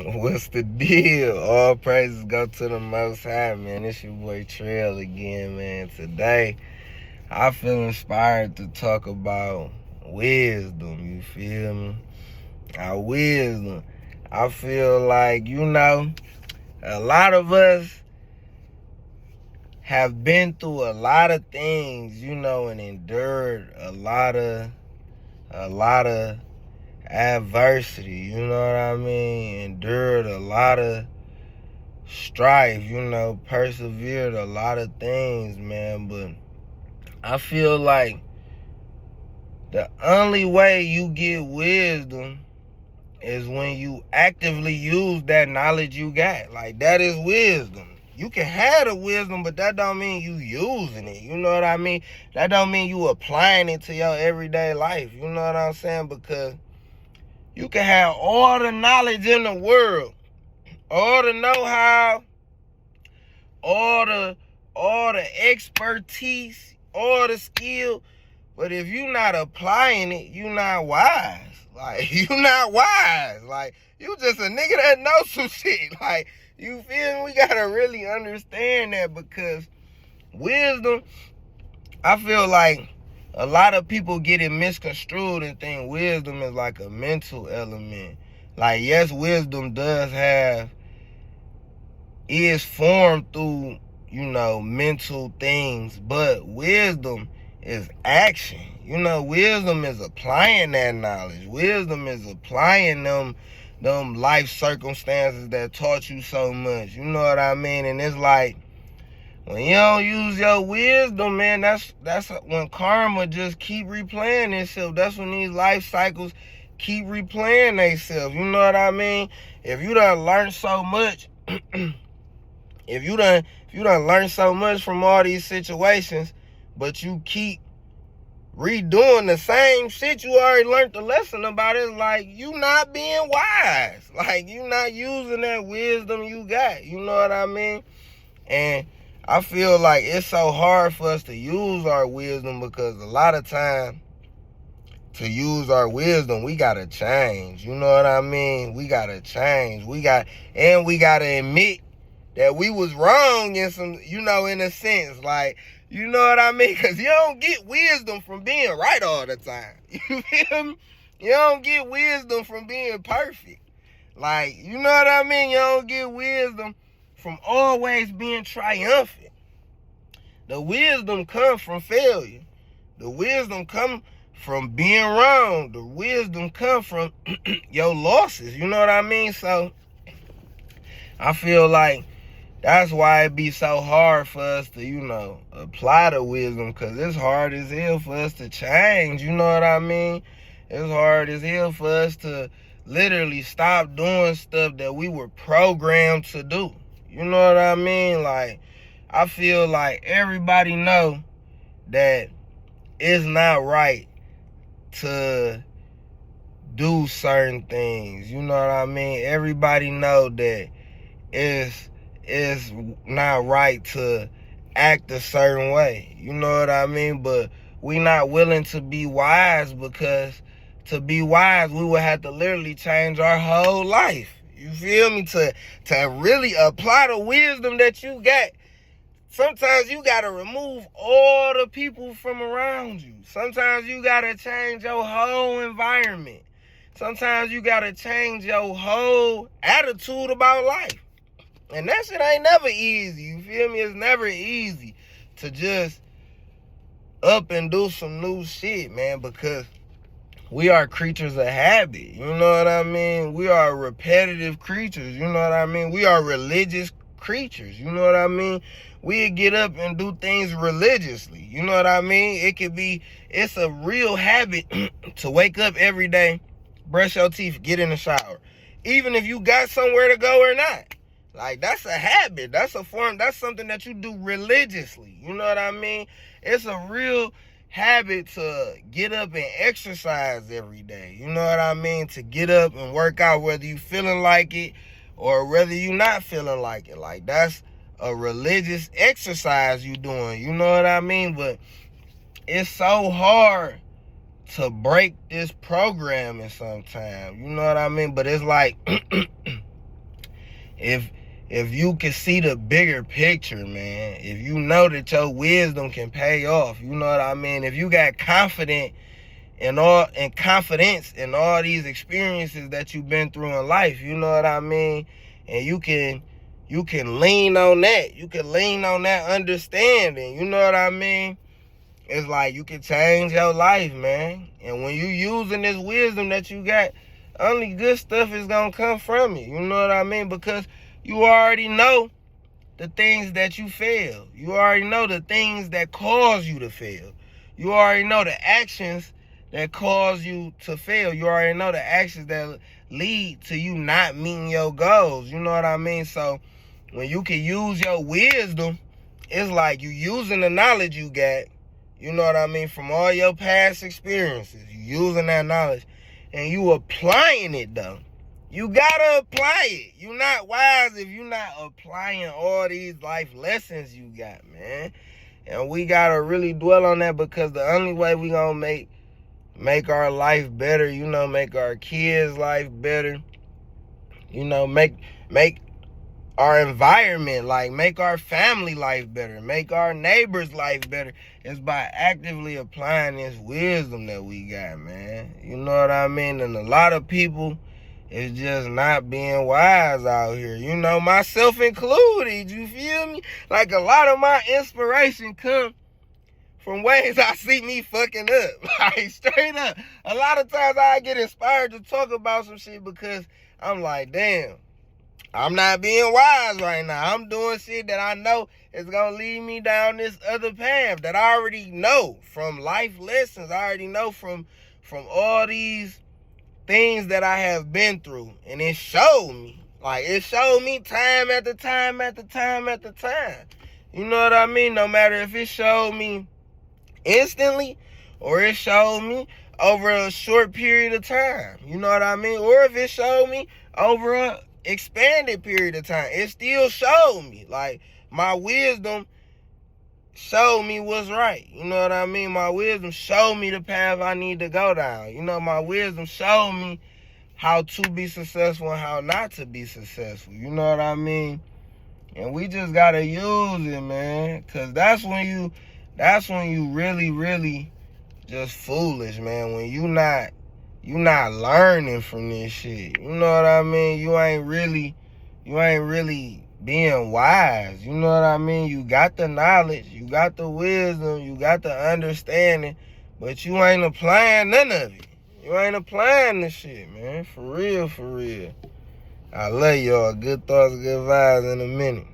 What's the deal? All praises go to the Most High, man. It's your boy Trail again, man. Today, I feel inspired to talk about wisdom, you feel me? Our wisdom. I feel like, a lot of us have been through a lot of things, and endured a lot of adversity, you know what I mean? Endured a lot of strife, persevered a lot of things, man. But I feel like the only way you get wisdom is when you actively use that knowledge you got. Like, that is wisdom. You can have the wisdom, but that don't mean you using it. You know what I mean? That don't mean you applying it to your everyday life. You know what I'm saying? Because you can have all the knowledge in the world, all the know-how, all the expertise, all the skill, but if you not applying it, you not wise. Like, you not wise. Like, you just a nigga that knows some shit. Like, you feel me? We gotta really understand that, because wisdom, I feel like a lot of people get it misconstrued and think wisdom is like a mental element. Like, yes, wisdom is formed through, mental things, but wisdom is action. Wisdom is applying that knowledge. Wisdom is applying them life circumstances that taught you so much. You know what I mean? And it's like, when you don't use your wisdom, man, that's when karma just keep replaying itself. That's when these life cycles keep replaying themselves. You know what I mean? If you done learned so much, if you done learned so much from all these situations, but you keep redoing the same shit you already learned the lesson about, it's like you not being wise. Like, you not using that wisdom you got. You know what I mean? And I feel like it's so hard for us to use our wisdom, because a lot of time, to use our wisdom, we gotta change. You know what I mean? We gotta change. We gotta admit that we was wrong in some, in a sense. Like, you know what I mean? Because you don't get wisdom from being right all the time. You feel me? You don't get wisdom from being perfect. Like, you know what I mean? You don't get wisdom from always being triumphant. The wisdom comes from failure. The wisdom comes from being wrong. The wisdom comes from your losses. You know what I mean? So, I feel like that's why it be so hard for us to, apply the wisdom, because it's hard as hell for us to change. You know what I mean? It's hard as hell for us to literally stop doing stuff that we were programmed to do. You know what I mean? Like, I feel like everybody know that it's not right to do certain things. You know what I mean? Everybody know that it's not right to act a certain way. You know what I mean? But we not willing to be wise, because to be wise, we would have to literally change our whole life. You feel me? To really apply the wisdom that you got, sometimes you got to remove all the people from around you. Sometimes you got to change your whole environment. Sometimes you got to change your whole attitude about life. And that shit ain't never easy. You feel me? It's never easy to just up and do some new shit, man, because we are creatures of habit. You know what I mean? We are repetitive creatures. You know what I mean? We are religious creatures. You know what I mean? We get up and do things religiously. You know what I mean? It's a real habit to wake up every day, brush your teeth, get in the shower. Even if you got somewhere to go or not. Like, that's a habit. That's something that you do religiously. You know what I mean? It's a real habit to get up and exercise every day. You know what I mean? To get up and work out, whether you feeling like it or whether you not feeling like it. Like, that's a religious exercise you doing. You know what I mean? But it's so hard to break this programming sometimes. You know what I mean? But it's like If you can see the bigger picture, man, if you know that your wisdom can pay off, you know what I mean? If you got confidence in all these experiences that you've been through in life, you know what I mean? And you can lean on that. You can lean on that understanding, you know what I mean? It's like you can change your life, man. And when you using this wisdom that you got, only good stuff is gonna come from it. You know what I mean? Because you already know the things that you fail. You already know the things that cause you to fail. You already know the actions that cause you to fail. You already know the actions that lead to you not meeting your goals. You know what I mean? So when you can use your wisdom, it's like you using the knowledge you got, you know what I mean, from all your past experiences. You using that knowledge and you applying it, though. You gotta apply it. You're not wise if you're not applying all these life lessons you got, man. And we gotta really dwell on that, because the only way we gonna make our life better, you know, make our kids' life better, you know, make our environment, like make our family life better, make our neighbors' life better, is by actively applying this wisdom that we got, man. You know what I mean? And a lot of people is just not being wise out here, you know, myself included, you feel me? Like, a lot of my inspiration come from ways I see me fucking up. Like, straight up. A lot of times I get inspired to talk about some shit because I'm like, damn, I'm not being wise right now. I'm doing shit that I know is gonna lead me down this other path that I already know from life lessons. I already know from all these things that I have been through. And it showed me. Like, it showed me time after time after time after time. You know what I mean? No matter if it showed me instantly or it showed me over a short period of time. You know what I mean? Or if it showed me over a expanded period of time, it still showed me. Like, my wisdom showed me what's right. You know what I mean? My wisdom showed me the path I need to go down. You know, my wisdom showed me how to be successful and how not to be successful. You know what I mean? And we just gotta use it, man. Cause that's when you really, really just foolish, man. When you not learning from this shit. You know what I mean? You ain't really being wise. You know what I mean? You got the knowledge, you got the wisdom, you got the understanding, but you ain't applying none of it. You ain't applying the shit, man. For real, for real. I love y'all. Good thoughts, good vibes in a minute.